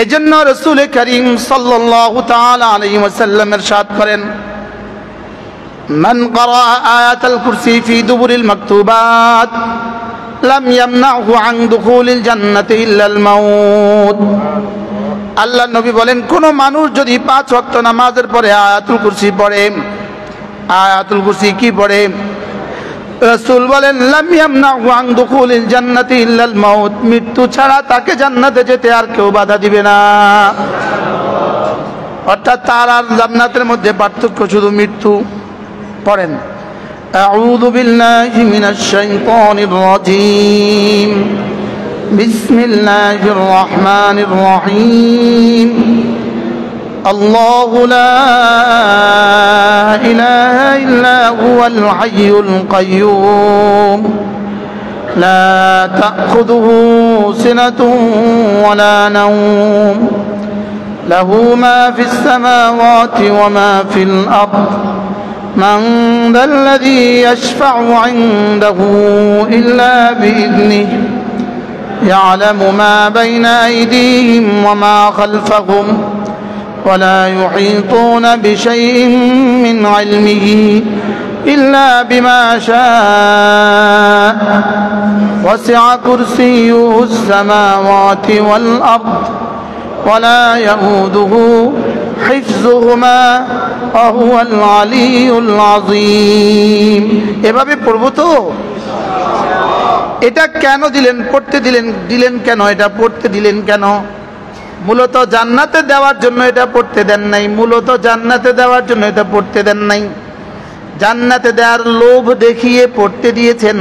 এজন্য রাসূল করিম সাল্লাল্লাহু তাআলা আলাইহি ওয়াসাল্লাম ইরশাদ করেন, মান ক্বারা আয়াতাল কুরসি ফি দুবুরিল মাকতুবাত লাম ইয়ামনাহু আন দুখুলিল জান্নাতি ইল্লাল মাউত। আল্লাহ নবী বলেন, কোন মানুষ যদি 5 ওয়াক্ত নামাজের পরে আয়াতুল কুরসি পড়ে, আয়াতুল কুরসি কি পড়ে? রাসূল বলেন, লাম ইয়ামনাহু আন দুখুলিল জান্নাতি ইল্লাল মাউত, মৃত্যু ছাড়া তাকে জান্নাতে যেতে আর কেউ বাধা দিবে না। অর্থাৎ তার আর জান্নাতের মধ্যে পার্থক্য শুধু মৃত্যু। পড়েন, আউযু বিল্লাহি মিনাশ শাইতানির রাজীম, বিসমিল্লাহির রহমানির রহিম। আল্লাহু লা ইলাহা ইল্লা হুয়াল হাইয়ুল কাইয়্যুম, লা তাখুযুহু সিনাতুন ওয়ালা নাওম, লাহু মা ফিস সামাওয়াতি ওয়া মা ফিল আরদ, মান যাল্লাযী ইয়াশফা'ু 'ইনদাহু ইল্লা বিইذনিহি, يعلم ما بين أيديهم وما خلفهم ولا يحيطون بشيء من علمه إلا بما شاء وسع كرسيه السماوات والأرض ولا يؤوده حفظهما وهو العلي العظيم। এভাবে পড়ব তো? এটা কেন দিলেন, পড়তে দিলেন কেন, এটা পড়তে দিলেন কেন? মূলত জান্নাতে দেওয়ার জন্য এটা পড়তে দেন নাই, মূলত জান্নাতে দেওয়ার জন্য এটা পড়তে দেন নাই। জান্নাতে দেওয়ার লোভ দেখিয়ে পড়তে দিয়েছেন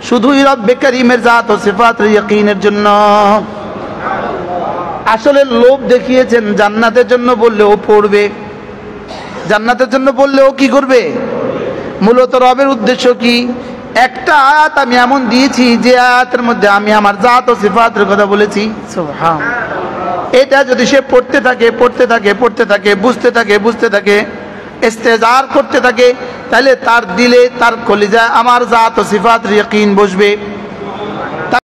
শুধুই রব্বে কারীমের জাত ও সিফাতের ইয়াকিনের জন্য। আসলে লোভ দেখিয়েছেন জান্নাতের জন্য বললেও পড়বে, জান্নাতের জন্য বললেও কি করবে? মূলত রবের উদ্দেশ্য কি? একটা আয়াত আমি এমন দিয়েছি যে আয়াতের মধ্যে আমি আমার জাত ও সিফাতের কথা বলেছি। সুবহান। এটা যদি সে পড়তে থাকে বুঝতে থাকে ইস্তেজার করতে থাকে, তাহলে তার দিলে, তার কলিজায় আমার জাত ও সিফাতের ইয়াকিন বসবে।